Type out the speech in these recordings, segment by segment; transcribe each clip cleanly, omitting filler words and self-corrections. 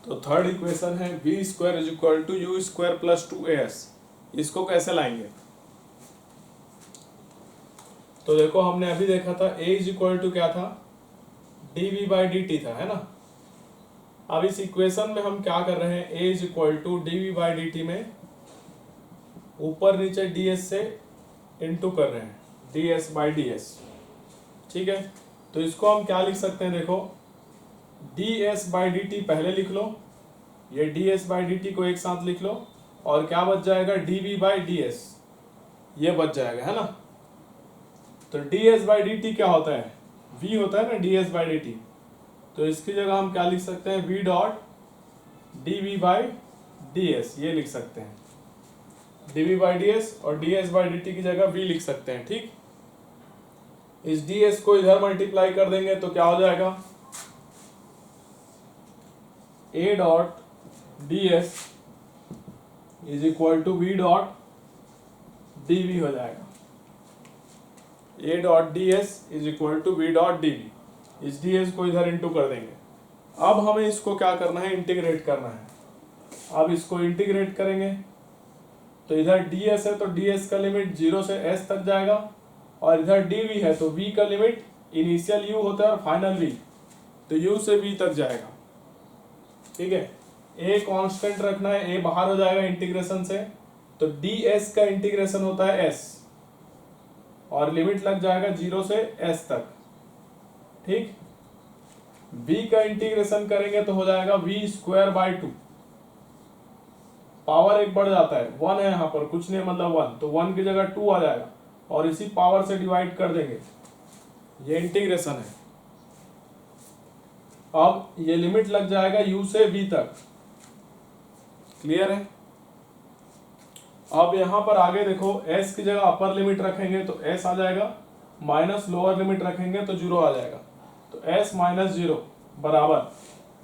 तो third equation है v square is equal to you square plus 2as। इसको कैसे लाएंगे? तो देखो हमने अभी देखा था a इज इक्वल टू क्या था, dv बाई dt था, है ना। अब इस इक्वेशन में हम क्या कर रहे हैं, a is equal to dv by dt में ऊपर नीचे ds से इनटू कर रहे हैं, ds बाई ds। ठीक है, तो इसको हम क्या लिख सकते हैं, देखो ds बाई dt पहले लिख लो, ये ds बाई dt को एक साथ लिख लो, और क्या बच जाएगा, dv बाई ds, ये बच जाएगा, है ना। तो ds बाई dt क्या होता है, v होता है ना ds बाई dt, तो इसकी जगह हम क्या लिख सकते हैं, v dot dv by ds, ये लिख सकते हैं, dv बाई ds और ds बाई dt की जगह v लिख सकते हैं। ठीक, इस ds को इधर मल्टीप्लाई कर देंगे तो क्या हो जाएगा, a dot ds is equal to v dot dv हो जाएगा, a dot ds is equal to v dot dv। इस ds को इधर इंटू कर देंगे। अब हमें इसको क्या करना है, इंटीग्रेट करना है। अब इसको इंटीग्रेट करेंगे तो इधर ds है तो ds का लिमिट 0 से s तक जाएगा, और इधर dv है तो v का लिमिट इनिशियल u होता है और फाइनल v, तो u से v तक जाएगा। ठीक है, a कांस्टेंट रखना है, a बाहर हो जाएगा इंटीग्रेशन से, तो ds का इंटीग्रेशन होता है s, और लिमिट लग जाएगा 0 से s तक। ठीक, v का इंटीग्रेशन करेंगे तो हो जाएगा v स्क्वायर बाई 2, पावर एक बढ़ जाता है, 1 है यहाँ पर, कुछ नहीं मतलब 1, तो 1 की जगह 2 आ जाएगा, और इसी पावर से डिवाइड कर देंगे, ये इंटीग्रेशन है। अब ये लिमिट लग जाएगा u से v तक। क्लियर है। अब यहाँ पर आगे देखो, s की जगह अपर लिमिट रखेंगे तो s आ जाएगा, माइनस लोअर लिमिट रखेंगे तो 0 आ जाएगा, तो s माइनस 0 बराबर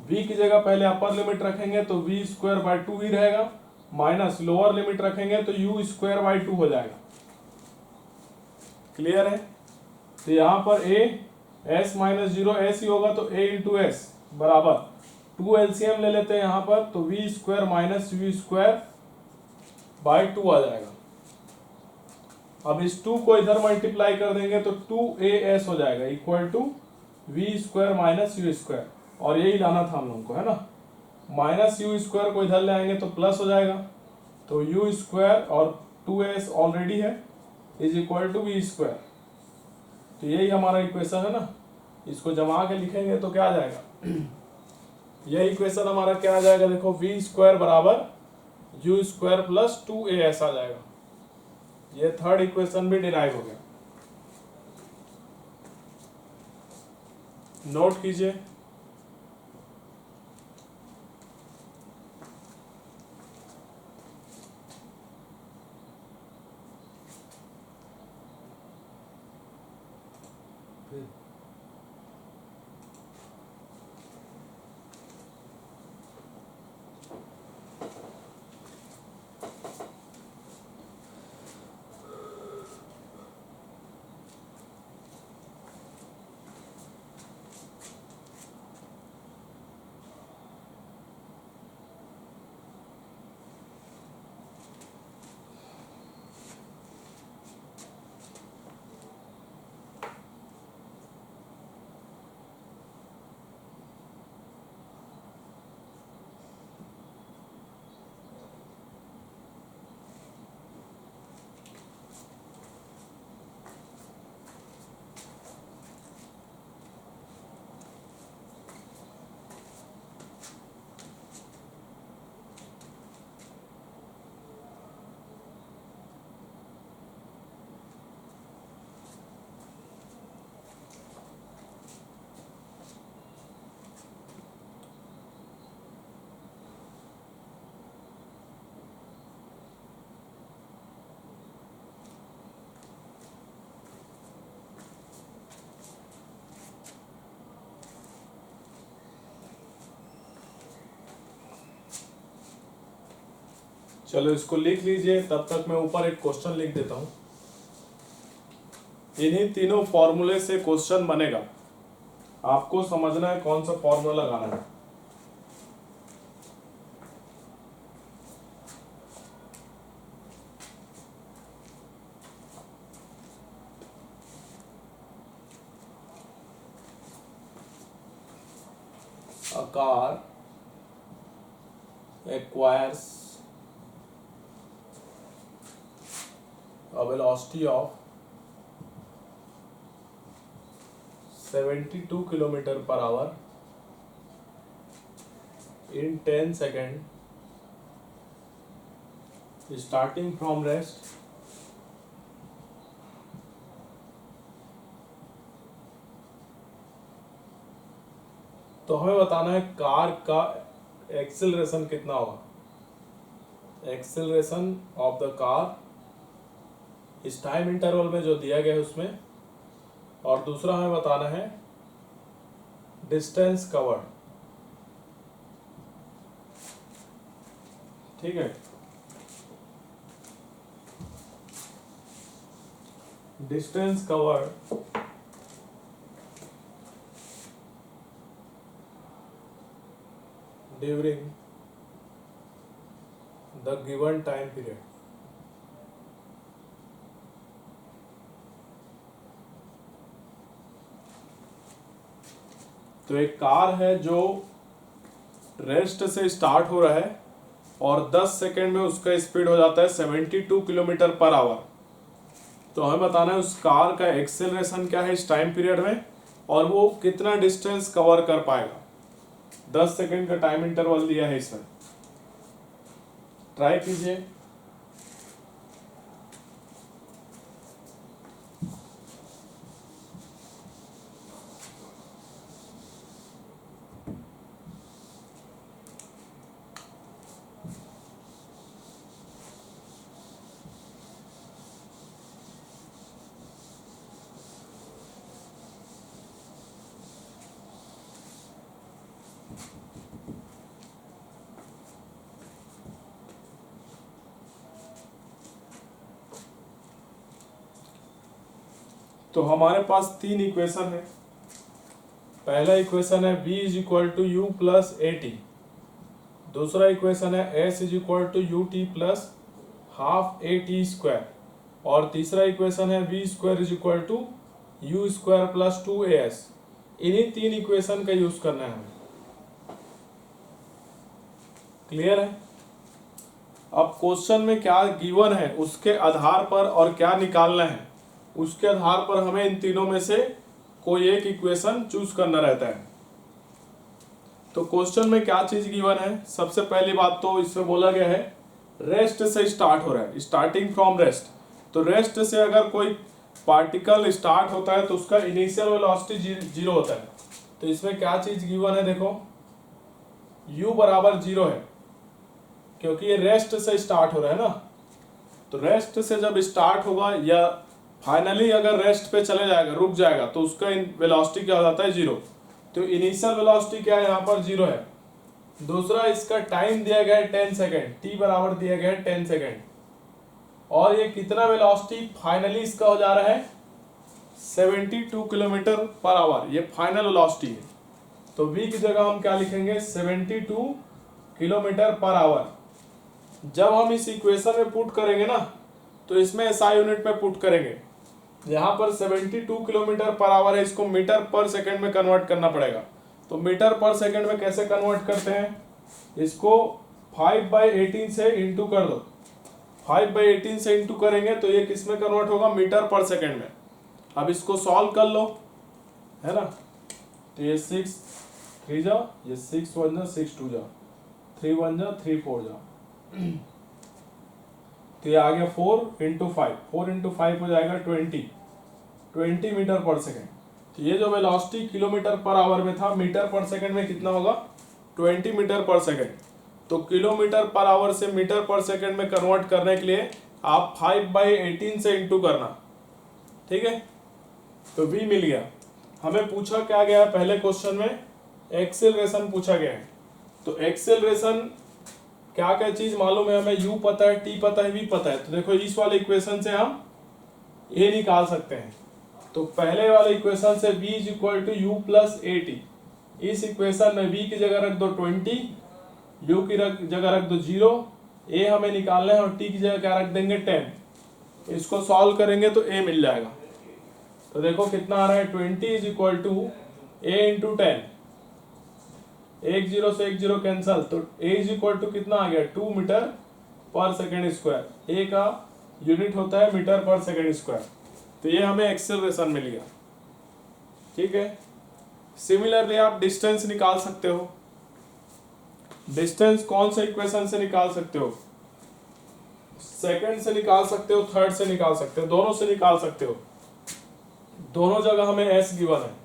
v की जगह पहले अपर लिमिट रखेंगे तो v स्क्वायर बाई 2 ही रहेगा, माइनस लोअर लिमिट रखेंगे तो u स्क्वायर बाई 2 हो जाएगा। क्लियर है। तो यहाँ पर a s माइनस 0 s ही होगा, तो a इंटू एस बराबर 2 एलसीएम ले लेते हैं यहाँ पर, तो v square minus u square by 2 आ जाएगा। अब इस 2 को इधर मल्टीप्लाई कर देंगे तो 2as हो जाएगा, equal to v square minus u square, और यही लाना था हम लोगों को, है ना। माइनस u स्क्वायर को इधर ले आएंगे तो प्लस हो जाएगा, तो u स्क्वायर और 2s ऑलरेडी है, is equal to v square. तो यही हमारा इक्वेशन है ना, इसको जमा के लिखेंगे तो क्या आ जाएगा, यह इक्वेशन हमारा क्या आ जाएगा, देखो v स्क्वायर बराबर u स्क्वायर प्लस 2as आ जाएगा। ये थर्ड इक्वेशन भी डिराइव हो गया, नोट कीजिए। चलो इसको लिख लीजिए, तब तक मैं ऊपर एक क्वेश्चन लिख देता हूं। इन्हीं तीनों फॉर्मूले से क्वेश्चन बनेगा, आपको समझना है कौन सा फॉर्मूला लगाना है। a car acquires a velocity of 72 km per hour in 10 seconds starting from rest तो हमें बताना है कार का एक्सेलरेशन कितना होगा। एक्सेलरेशन ऑफ द कार इस टाइम इंटरवल में जो दिया गया है उसमें, और दूसरा हमें बताना है डिस्टेंस कवर्ड। ठीक है, distance covered during the given time period. तो एक कार है जो रेस्ट से स्टार्ट हो रहा है और 10 सेकेंड में उसका स्पीड हो जाता है 72 किलोमीटर पर आवर। तो हमें बताना है उस कार का एक्सेलरेशन क्या है इस टाइम पीरियड में, और वो कितना डिस्टेंस कवर कर पाएगा। 10 सेकेंड का टाइम इंटरवल दिया है इसमें। ट्राई कीजिए। तो हमारे पास तीन इक्वेशन है। पहला इक्वेशन है v is equal to you plus A T, दूसरा इक्वेशन है s is equal to U T plus half A T square, और तीसरा इक्वेशन है v square is equal to you square plus 2as। इन्हीं तीन equation का use करना है हमें। क्लियर है? अब क्वेश्चन में क्या गिवन है उसके आधार पर और क्या निकालना है उसके आधार पर हमें इन तीनों में से कोई एक इक्वेशन चूज करना रहता है। तो क्वेश्चन में क्या चीज गिवन है, सबसे पहली बात तो इसमें बोला गया है रेस्ट से स्टार्ट हो रहा है, स्टार्टिंग फ्रॉम रेस्ट। तो रेस्ट से अगर कोई पार्टिकल स्टार्ट होता है तो उसका इनिशियल वेलोसिटी 0 होता है। तो इसमें क्या चीज गिवन है, देखो u बराबर 0 है क्योंकि ये रेस्ट से स्टार्ट हो रहा है ना। तो रेस्ट से जब स्टार्ट होगा या फाइनली अगर रेस्ट पे चले जाएगा, रुक जाएगा, तो उसका वेलोसिटी क्या हो जाता है 0। तो इनिशियल वेलोसिटी क्या है यहाँ पर 0 है। दूसरा इसका टाइम दिया गया है 10 सेकेंड, t बराबर दिया गया है 10 सेकेंड, और ये कितना वेलोसिटी फाइनली इसका हो जा रहा है 72 किलोमीटर पर आवर, ये फाइनल वेलोसिटी है। तो v की जगह हम क्या लिखेंगे 72 किलोमीटर पर आवर। जब हम इस इक्वेशन में पुट करेंगे ना तो इसमें SI यूनिट में पुट करेंगे। यहाँ पर 72 किलोमीटर पर आवर है, इसको मीटर पर सेकंड में कन्वर्ट करना पड़ेगा। तो मीटर पर सेकंड में कैसे कन्वर्ट करते हैं, इसको 5/18 से इंटू कर दो। 5/18 से इंटू करेंगे तो ये किस में कन्वर्ट होगा, मीटर पर सेकंड में। अब इसको सॉल्व कर लो, है ना। तो ये 6 3 जा, ये 6 1 जा, 6 2 जा, 3 1 जा, 3 4 जा, तो ये आ गया 4 इंटू 5, 4 इंटू 5 हो जाएगा 20 मीटर पर सेकेंड। तो ये जो वेलोसिटी किलोमीटर पर आवर में था, मीटर पर सेकेंड में कितना होगा 20 मीटर पर सेकेंड। तो किलोमीटर पर आवर से मीटर पर सेकेंड में कन्वर्ट करने के लिए आप 5/18 से इंटू करना, ठीक है। तो v मिल गया। हमें पूछा क्या गया है पहले क्वेश्चन में, एक्सेलरेशन पूछा गया है। तो एक्सेलरेशन क्या क्या चीज मालूम है हमें, u पता है, t पता है, v पता है। तो देखो इस वाले इक्वेशन से हम ये निकाल सकते हैं। तो पहले वाले इक्वेशन से v is equal to you plus A T, इस इक्वेशन में v की जगह रख दो 20, u की जगह रख दो 0, a हमें निकालना है और t की जगह क्या रख देंगे 10। इसको सॉल्व करेंगे तो a मिल जाएगा। तो देखो कितना आ रहा है 20 is equal to a into 10, एक जीरो से एक जीरो कैंसल, तो ए इज इक्वल टू कितना आ गया 2 मीटर पर सेकेंड स्क्वायर। ए का यूनिट होता है मीटर पर सेकेंड स्क्वायर, तो ये हमें एक्सेलरेशन मिल गया। ठीक है, सिमिलरली आप डिस्टेंस निकाल सकते हो। डिस्टेंस कौन से इक्वेशन से निकाल सकते हो? सेकंड से निकाल सकते हो, थर्ड से निकाल सकते हो, दोनों से निकाल सकते हो। दोनों जगह हमें एस गिवन है।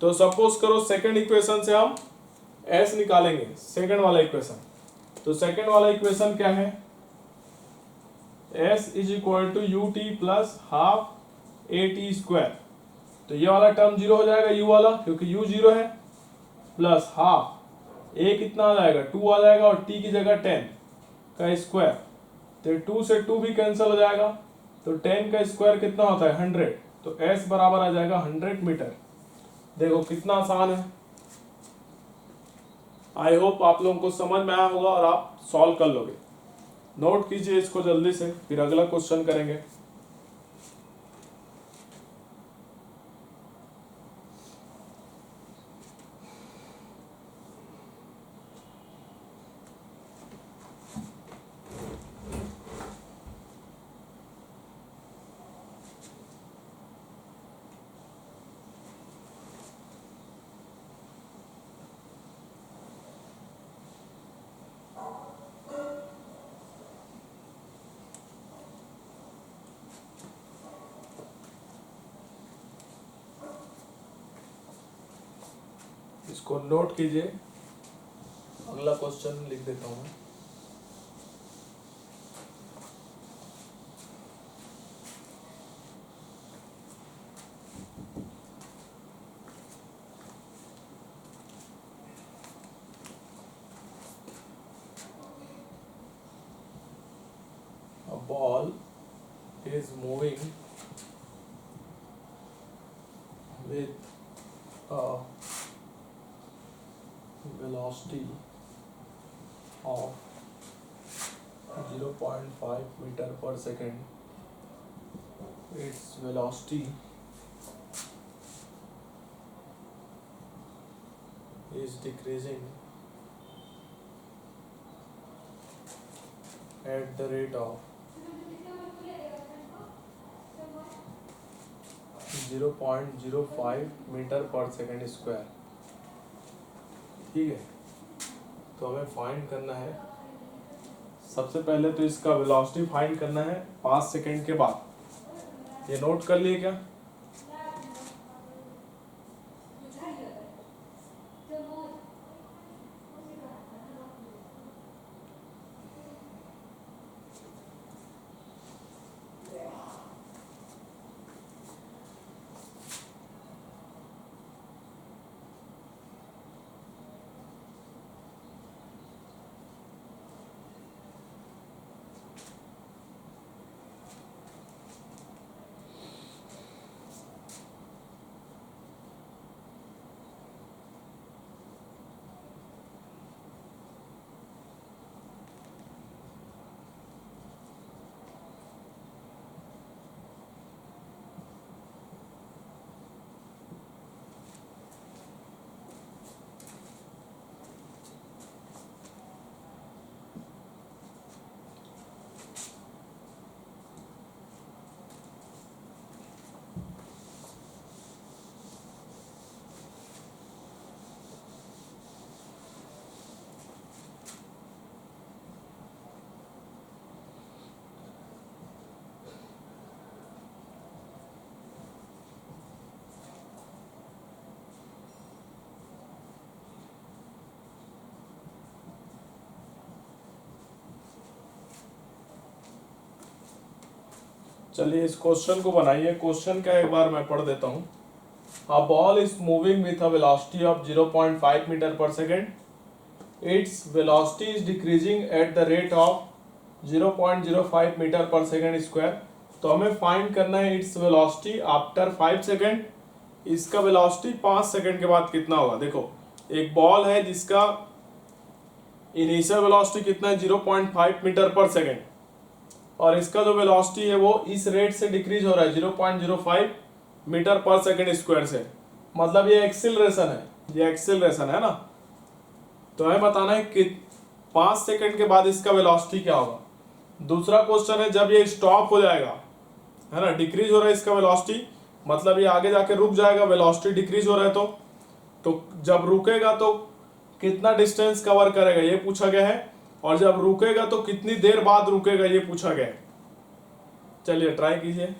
तो सपोज करो सेकंड इक्वेशन से हम एस निकालेंगे, सेकंड वाला इक्वेशन। तो सेकंड वाला इक्वेशन क्या है? S is equal to U T plus half A T square. तो ये वाला टर्म जीरो हो जाएगा, यू वाला, क्योंकि यू जीरो है, प्लस हाफ ए कितना आ जाएगा 2 आ जाएगा, और टी की जगह 10 का स्क्वायर। तो 2 से 2 भी कैंसिल हो जाएगा, तो 10 का स्क्वायर कितना होता है 100। तो एस बराबर आ जाएगा 100 मीटर। देखो कितना आसान है। आई होप आप लोगों को समझ में आया होगा और आप सॉल्व कर लोगे। नोट कीजिए इसको जल्दी से, फिर अगला क्वेश्चन करेंगे। इसको नोट कीजिए, अगला क्वेश्चन लिख देता हूं मैं। A ball is moving with a velocity of 0.5 meter per second. Its velocity is decreasing at the rate of 0.05 metre per second square. ठीक है, तो हमें फाइंड करना है, सबसे पहले तो इसका वेलोसिटी फाइंड करना है 5 सेकेंड के बाद। ये नोट कर लिए क्या? चलिए इस क्वेश्चन को बनाइए। क्वेश्चन का एक बार मैं पढ़ देता हूँ। A ball is moving with a velocity of 0.5 metre per second. Its velocity is decreasing at the rate of 0.05 metre per second square. तो हमें फाइंड करना है इट्स वेलोसिटी आफ्टर 5 सेकेंड। इसका वेलोसिटी 5 सेकेंड के बाद कितना होगा। देखो एक बॉल है जिसका इनिशियल वेलोसिटी कितना है 0.5 मीटर पर सेकेंड, और इसका जो वेलोसिटी है वो इस रेट से डिक्रीज हो रहा है 0.05 मीटर पर सेकेंड स्क्वायर से। मतलब ये एक्सिलरेशन है, ये एक्सिलरेशन है ना। तो हमें बताना है कि 5 सेकंड के बाद इसका वेलोसिटी क्या होगा। दूसरा क्वेश्चन है जब ये स्टॉप हो जाएगा, है ना, डिक्रीज हो रहा है इसका वेलोसिटी, मतलब ये आगे जाके रुक जाएगा, वेलोसिटी डिक्रीज हो रहा है तो जब रुकेगा तो कितना डिस्टेंस कवर करेगा ये पूछा गया है, और जब रुकेगा तो कितनी देर बाद रुकेगा ये पूछा गया है। चलिए ट्राई कीजिए।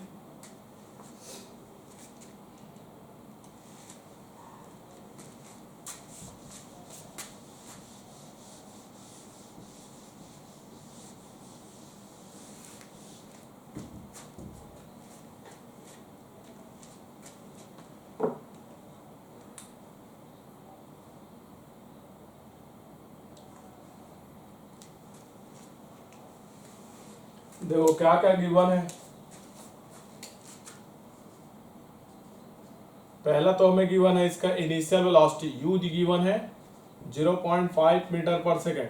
देखो क्या क्या गिवन है। पहला तो हमें गिवन है इसका इनिशियल वेलोसिटी u गिवन है 0.5 मीटर पर सेकेंड।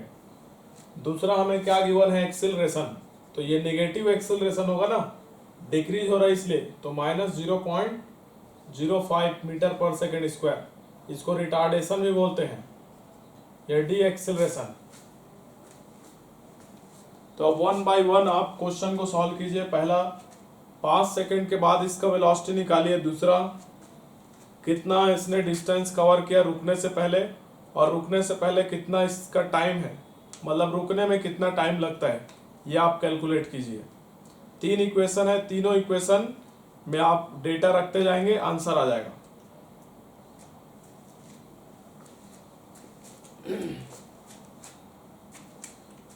दूसरा हमें क्या गिवन है, एक्सिलरेशन, तो ये नेगेटिव एक्सिलरेशन होगा ना, डिक्रीज हो रहा है इसलिए, तो -0.05 मीटर पर सेकेंड स्क्वायर, इसको रिटार्डेशन भी बोलते हैं, ये डी एक्सिलरेशन। तो अब 1 बाय 1 आप क्वेश्चन को सॉल्व कीजिए। पहला 5 सेकंड के बाद इसका वेलोसिटी निकालिए। दूसरा कितना इसने डिस्टेंस कवर किया रुकने से पहले, और रुकने से पहले कितना इसका टाइम है, मतलब रुकने में कितना टाइम लगता है, ये आप कैलकुलेट कीजिए। 3 इक्वेशन है, तीनों इक्वेशन में आप डेटा रखते जाएंगे, आंसर आ जाएगा।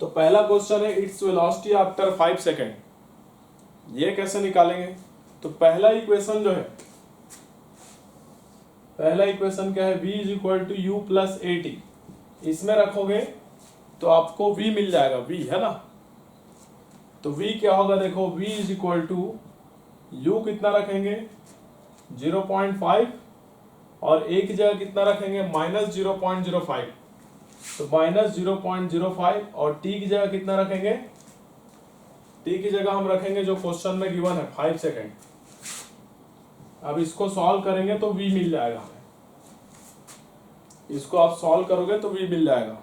तो पहला क्वेश्चन है इट्स वेलोसिटी आफ्टर 5 सेकेंड, ये कैसे निकालेंगे। तो पहला इक्वेशन जो है, पहला इक्वेशन क्या है, v is equal to you plus A T, इसमें रखोगे तो आपको v मिल जाएगा, v है ना। तो v क्या होगा, देखो v is equal to u कितना रखेंगे 0.5, और a की जगह कितना रखेंगे -0.05, तो -0.05, और t की जगह कितना रखेंगे, t की जगह हम रखेंगे जो क्वेश्चन में गिवन है 5 सेकेंड। अब इसको सॉल्व करेंगे तो v मिल जाएगा हमें, इसको आप सॉल्व करोगे तो v मिल जाएगा।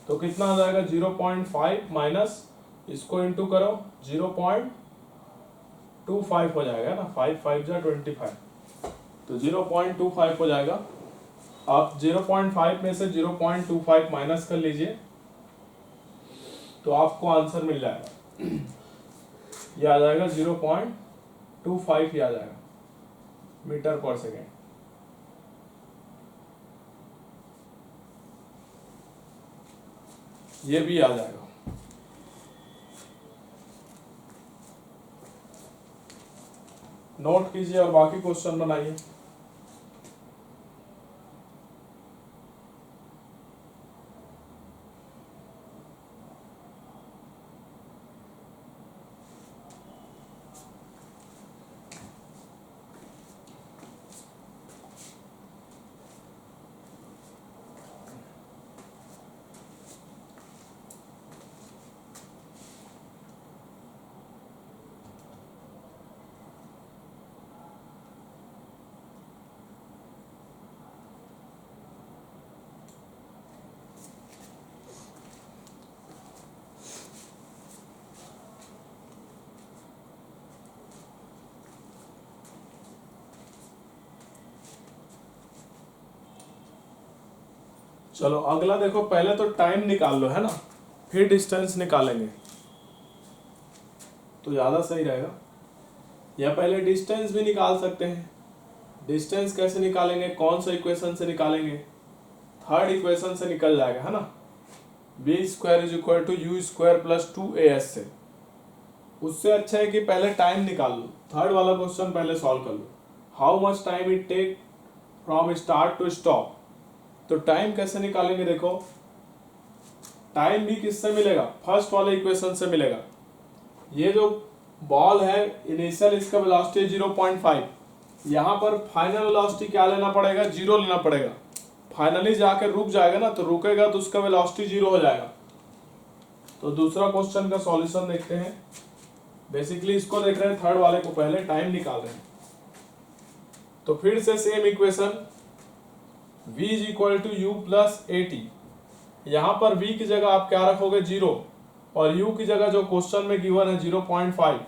तो कितना आ जाएगा 0.5 माइनस इसको इंटू करो 0.25 हो जाएगा ना, 5 5 जा 25, तो 0.25 हो जाएगा। आप 0.5 में से 0.25 माइनस कर लीजिए तो आपको आंसर मिल जाएगा, ये आ जाएगा 0.25 ही आ जाएगा मीटर पर सेकेंड। ये भी आ जाएगा। नोट कीजिए और बाकी क्वेश्चन बनाइए। चलो अगला देखो, पहले तो टाइम निकाल लो है ना, फिर डिस्टेंस निकालेंगे तो ज़्यादा सही रहेगा। या पहले डिस्टेंस भी निकाल सकते हैं। डिस्टेंस कैसे निकालेंगे, कौन सा इक्वेशन से निकालेंगे, थर्ड इक्वेशन से निकल जाएगा है ना, v square is equal to you square plus 2as से। उससे अच्छा है कि पहले टाइम निकाल लो, थर्ड वाला क्वेश्चन पहले सॉल्व कर लो। How much time it take from start to stop, तो टाइम कैसे निकालेंगे, देखो टाइम भी किससे मिलेगा, फर्स्ट वाले इक्वेशन से मिलेगा। ये जो बॉल है इनिशियल इसका वेलोसिटी 0.5, यहाँ पर फाइनल वेलोसिटी क्या लेना पड़ेगा, 0 लेना पड़ेगा। फाइनली जाके रुक जाएगा ना, तो रुकेगा तो उसका वेलोसिटी 0 हो जाएगा। तो दूसरा क्वेश्चन का सॉल्यूशन देखते हैं। बेसिकली इसको देख रहे हैं, थर्ड वाले को पहले टाइम निकाल रहे हैं। तो फिर से same equation v is equal to you plus A T. यहाँ पर v की जगह आप क्या रखोगे 0 और u की जगह जो क्वेश्चन में गिवन है 0.5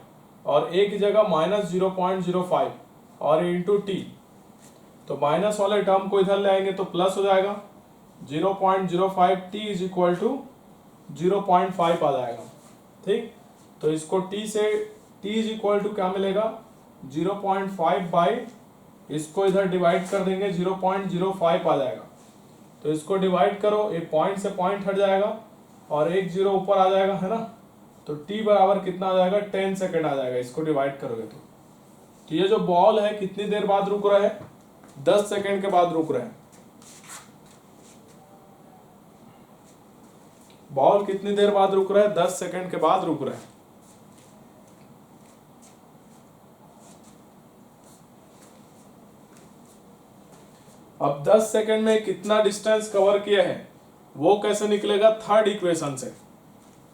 और a की जगह -0.05 और इंटू टी। तो माइनस वाले टर्म को इधर ले आएंगे तो प्लस हो जाएगा 0.05 t इज इक्वल टू 0.5 आ जाएगा। ठीक, तो इसको t से t इज इक्वल टू क्या मिलेगा 0.5 बाई, इसको इधर डिवाइड कर देंगे 0.05 आ जाएगा। तो इसको डिवाइड करो, एक पॉइंट से पॉइंट हट जाएगा और एक जीरो ऊपर आ जाएगा, है ना। तो t बराबर कितना आ जाएगा 10 सेकेंड आ जाएगा इसको डिवाइड करोगे तो ये जो बॉल है कितनी देर बाद रुक रहा है 10 सेकेंड के बाद रुक रहा है। बॉल कितनी देर बाद रुक रहा है 10 सेकेंड के बाद रुक रहा है। अब 10 सेकेंड में कितना डिस्टेंस कवर किया है वो कैसे निकलेगा, थर्ड इक्वेशन से।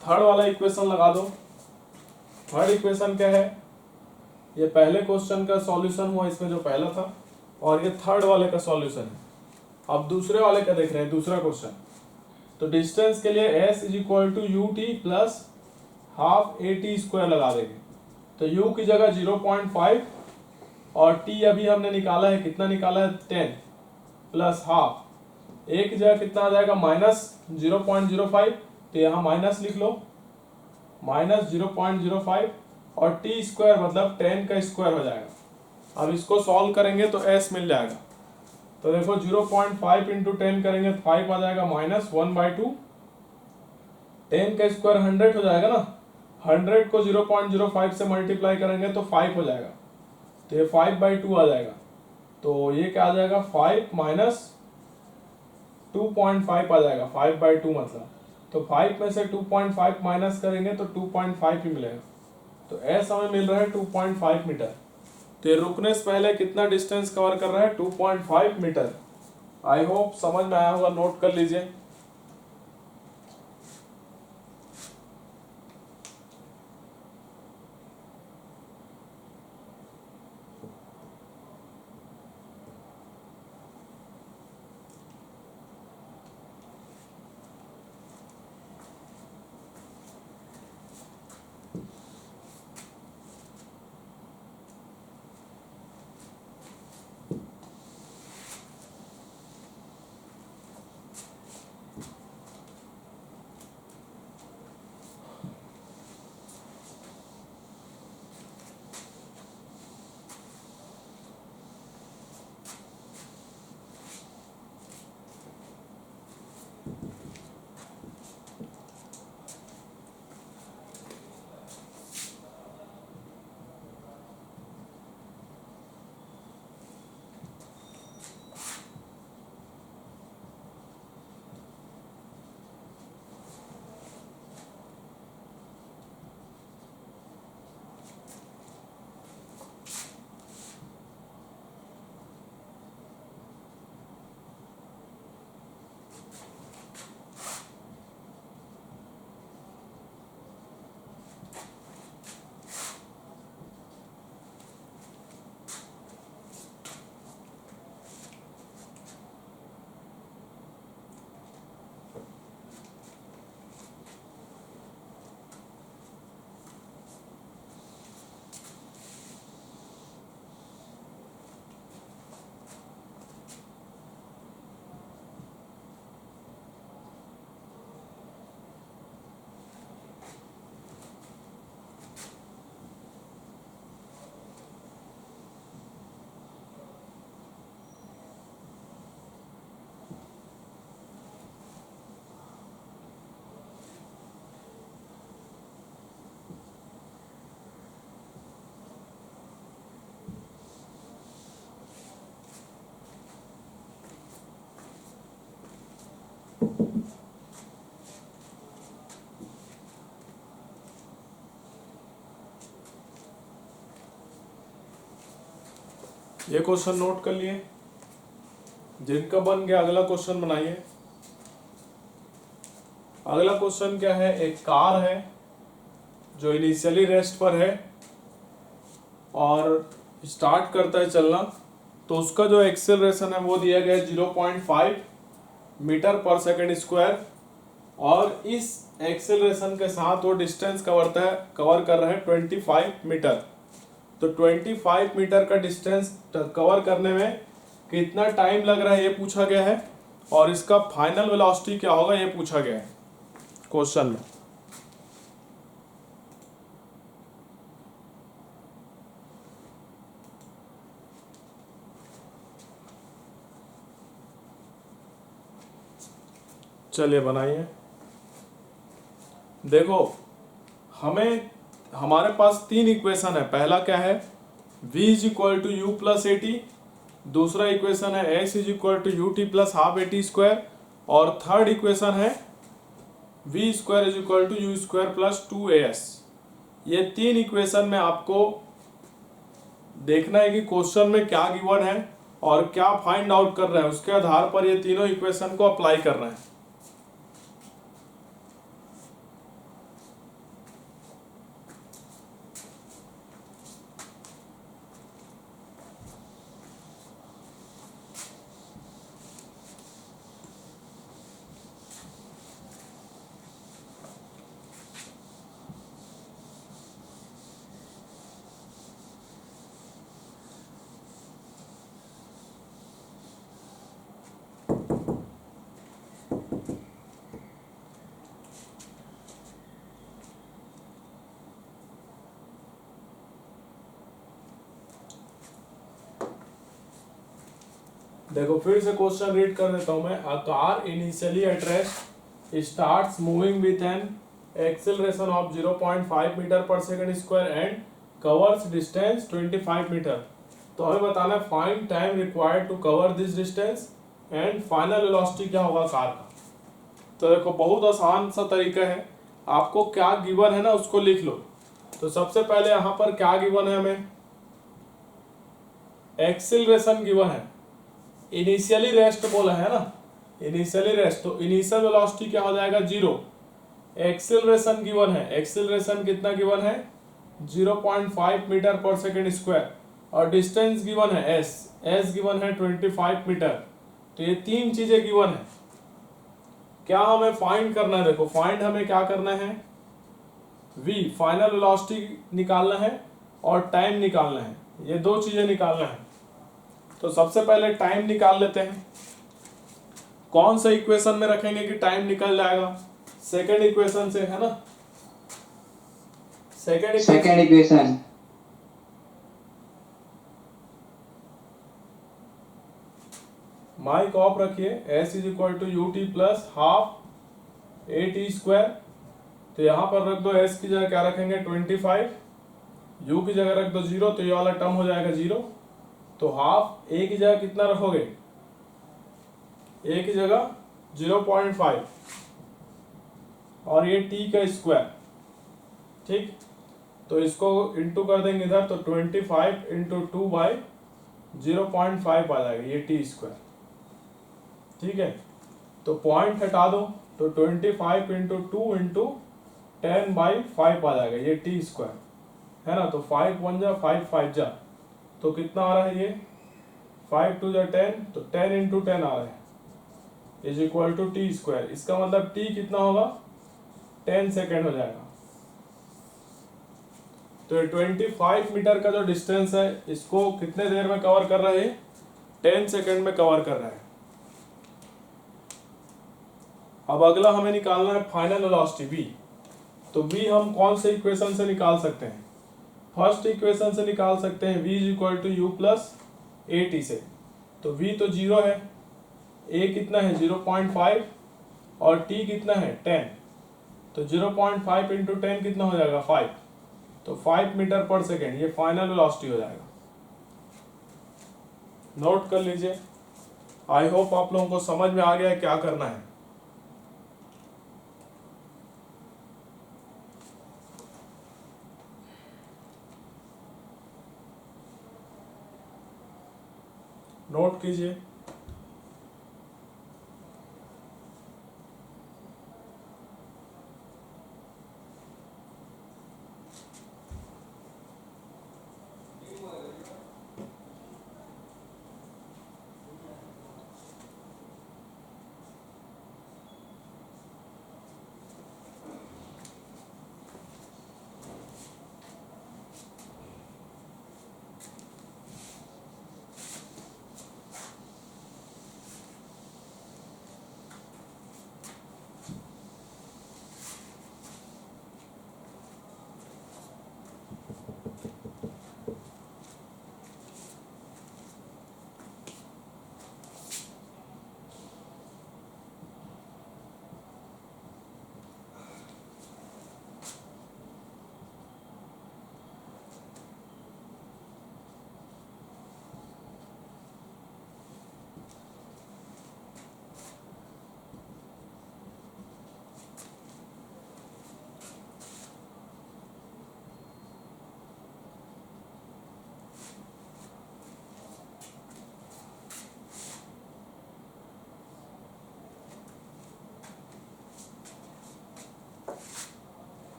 थर्ड वाला इक्वेशन लगा दो। थर्ड इक्वेशन क्या है, ये पहले क्वेश्चन का सॉल्यूशन हुआ इसमें जो पहला था, और ये थर्ड वाले का सॉल्यूशन है। अब दूसरे वाले का देख रहे हैं, दूसरा क्वेश्चन। तो डिस्टेंस के लिए s is equal to U T plus half A T square लगा देंगे। तो u की जगह 0.5 और t अभी हमने निकाला है, कितना निकाला है 10 प्लस हाफ, a की जगह कितना आ जाएगा -0.05, तो यहाँ माइनस लिख लो -0.05 और t स्क्वायर मतलब 10 का स्क्वायर हो जाएगा। अब इसको सॉल्व करेंगे तो s मिल जाएगा। तो देखो 0.5 इंटू 10 करेंगे तो 5 आ जाएगा -1/2। 10 का स्क्वायर 100 हो जाएगा ना, 100 को 0.05 से मल्टीप्लाई करेंगे तो 5 हो जाएगा, तो ये 5/2 आ जाएगा। तो ये क्या आ जाएगा 5 माइनस 2.5 आ जाएगा, 5/2 मतलब। तो 5 में से 2.5 माइनस करेंगे तो 2.5 ही मिलेगा। तो s हमें मिल रहा है 2.5 मीटर। तो ये रुकने से पहले कितना डिस्टेंस कवर कर रहा है 2.5 मीटर। आई होप समझ में आया होगा, नोट कर लीजिए। ये क्वेश्चन नोट कर लिए। जिनका बन गया अगला क्वेश्चन बनाइए। अगला क्वेश्चन क्या है, एक कार है जो इनिशियली रेस्ट पर है और स्टार्ट करता है चलना तो उसका जो एक्सेलरेशन है वो दिया गया है 0.5 मीटर पर सेकंड स्क्वायर, और इस एक्सेलरेशन के साथ वो डिस्टेंस कवर कर रहा है 25 मीटर। तो 25 मीटर का डिस्टेंस कवर करने में कितना टाइम लग रहा है ये पूछा गया है, और इसका फाइनल वेलोसिटी क्या होगा ये पूछा गया है क्वेश्चन में। चलिए बनाइए। देखो हमारे पास तीन इक्वेशन है। पहला क्या है, v is equal to you plus A T, दूसरा इक्वेशन है s is equal to U T plus half A T square, और थर्ड इक्वेशन है v square is equal to you square plus 2as। ये तीन equation में आपको देखना है कि क्वेश्चन में क्या गिवन है और क्या फाइंड आउट कर रहे हैं, उसके आधार पर ये तीनों इक्वेशन को अप्लाई कर रहे हैं। देखो फिर से क्वेश्चन रीड कर देता हूं मैं। A car initially at rest starts moving with an acceleration of 0.5 metre per second square and covers distance 25 metre. तो हमें बताना है find time required to cover this distance and final velocity क्या होगा कार का। तो देखो बहुत आसान सा तरीका है, आपको क्या गिवन है ना उसको लिख लो। तो सबसे पहले यहाँ पर क्या गिवन है, हमें एक्सेलरेशन गिवन है, इनिशियली रेस्ट बोला है ना, इनिशियली रेस्ट, तो इनिशियल वेलोसिटी क्या हो जाएगा 0। एक्सेलरेशन गिवन है, एक्सेलरेशन कितना गिवन है 0.5 मीटर पर सेकंड स्क्वायर, और डिस्टेंस गिवन है s गिवन है 25 मीटर। तो ये तीन चीजें गिवन है। क्या हमें फाइंड करना है, देखो फाइंड हमें क्या करना है, v फाइनल वेलोसिटी निकालना है और टाइम निकालना है, ये दो चीजें निकालना है। तो सबसे पहले टाइम निकाल लेते हैं। कौन सा इक्वेशन में रखेंगे कि टाइम निकल जाएगा, सेकंड इक्वेशन से, है ना, सेकंड इक्वेशन। माइक ऑफ रखिए। s is equal to U T plus half A T square. तो यहां पर रख दो, s की जगह क्या रखेंगे 25, u की जगह रख दो 0, तो ये वाला टर्म हो जाएगा 0। तो हाफ a की जगह कितना रखोगे, a की जगह 0.5 और ये t का स्क्वायर, ठीक। तो इसको इंटू कर देंगे इधर, तो 25 इंटू 2 बाई 0.5 आ जाएगा, ये t स्क्वायर, ठीक है। तो पॉइंट हटा दो, तो 25 इंटू 2 इंटू 10 बाई 5 आ जाएगा, ये t स्क्वायर, है ना। तो 5 1 जा 5 5 जा, तो कितना आ रहा है ये 5 2 जा 10, तो 10 इंटू 10 आ रहा है, is equal to t square. इसका मतलब t कितना होगा 10 सेकेंड हो जाएगा। तो ये 25 मीटर का जो डिस्टेंस है इसको कितने देर में कवर कर रहा है, 10 सेकेंड में कवर कर रहा है। अब अगला हमें निकालना है फाइनल वेलोसिटी v। तो v हम कौन से इक्वेशन से निकाल सकते हैं, फर्स्ट इक्वेशन से निकाल सकते हैं, v is equal to you plus A t से। तो v तो 0 है, a कितना है 0.5 और t कितना है 10, तो 0.5 इंटू 10 कितना हो जाएगा 5, तो 5 मीटर पर सेकेंड ये फाइनल वेलोसिटी हो जाएगा। नोट कर लीजिए। आई होप आप लोगों को समझ में आ गया है क्या करना है। नोट कीजिए।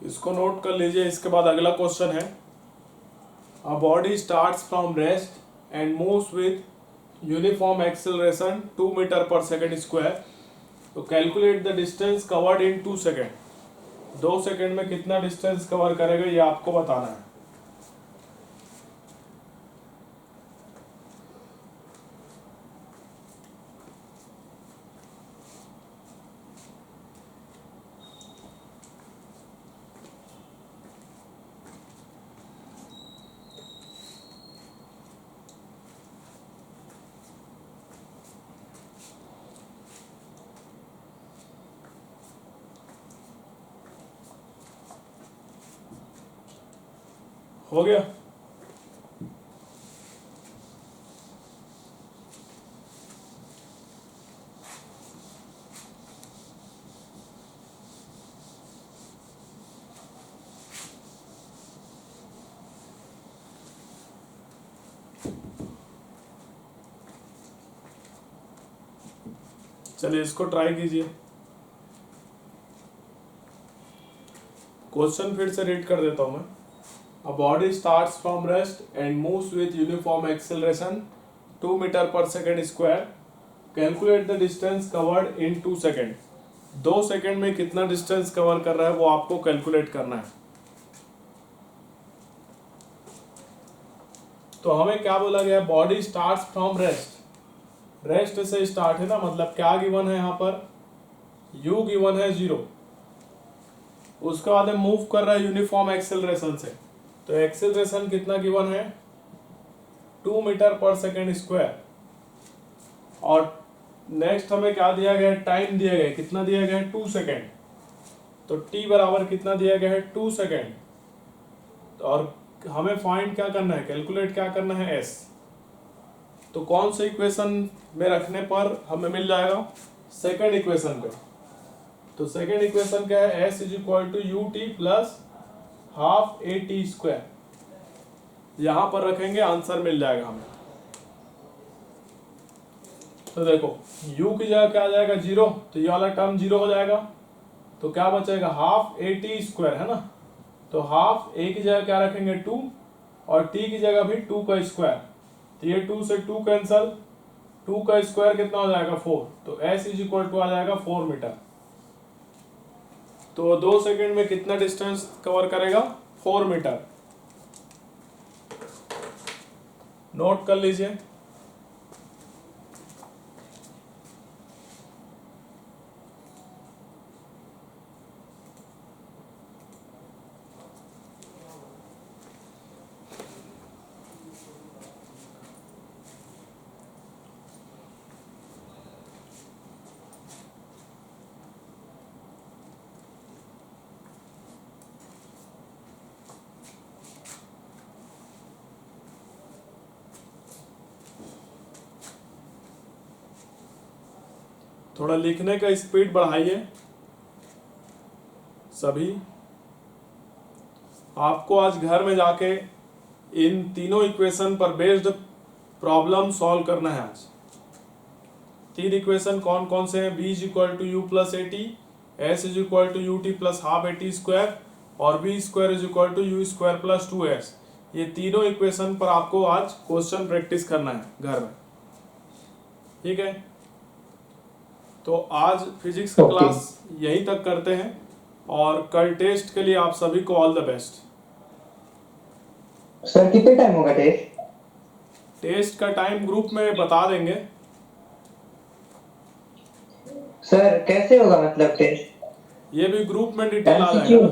इसको नोट कर लीजिए। इसके बाद अगला क्वेश्चन है, a body starts from rest and moves with uniform acceleration 2 metre per second square, तो calculate the distance covered in 2 second. 2 second में कितना डिस्टेंस कवर करेगा ये आपको बताना है। हो गया? चलिए इसको ट्राई कीजिए। क्वेश्चन फिर से रीड कर देता हूं मैं। A body starts from rest and moves with uniform acceleration 2 meter per second square. Calculate the distance covered in 2 second. 2 second में कितना डिस्टेंस कवर कर रहा है वो आपको कैलकुलेट करना है। तो हमें क्या बोला गया, body starts from rest. Rest से स्टार्ट है ना, मतलब क्या गिवन है यहाँ पर, u गिवन है 0। उसके बाद मूव कर रहा है यूनिफॉर्म एक्सेलरेशन से, तो एक्सेलरेशन कितना गिवन है 2 मीटर पर सेकेंड स्क्वायर। और नेक्स्ट हमें क्या दिया गया है, टाइम दिया गया है, कितना दिया गया है 2 सेकेंड। तो t बराबर कितना दिया गया है 2 सेकेंड। और हमें फाइंड क्या करना है, कैलकुलेट क्या करना है s। तो कौन से इक्वेशन में रखने पर हमें मिल जाएगा, सेकेंड इक्वेशन पे। तो सेकेंड इक्वेशन क्या है, s is equal to U T plus half A T square. यहां पर रखेंगे, आंसर मिल जाएगा हमें। तो देखो u की जगह क्या आ जाएगा 0, तो ये वाला टर्म 0 हो जाएगा। तो क्या बचेगा, हाफ ए टी स्क्वायर है ना। तो हाफ a की जगह क्या रखेंगे 2, और t की जगह भी 2 का स्क्वायर। तो ये 2 से 2 कैंसल, 2 का स्क्वायर कितना हो जाएगा 4। तो s इज इक्वल टू आ जाएगा 4 मीटर। तो 2 सेकेंड में कितना डिस्टेंस कवर करेगा, 4 मीटर। नोट कर लीजिए। थोड़ा लिखने का स्पीड बढ़ाइए सभी। आपको आज घर में जाके इन तीनों इक्वेशन पर बेस्ड प्रॉब्लम सॉल्व करना है। आज 3 इक्वेशन कौन कौन से हैं, b is equal to you plus A t, s is equal to U T plus half A T square, और b square is equal to you square plus 2s। ये तीनों इक्वेशन पर आपको आज क्वेश्चन प्रैक्टिस करना है घर में, ठीक है। तो आज फिजिक्स का क्लास यहीं तक करते हैं, और कल टेस्ट के लिए आप सभी को ऑल द बेस्ट। सर कितने टाइम होगा टेस्ट? टेस्ट का टाइम ग्रुप में बता देंगे। सर कैसे होगा मतलब टेस्ट? ये भी ग्रुप में डिटेल आ जाएगा।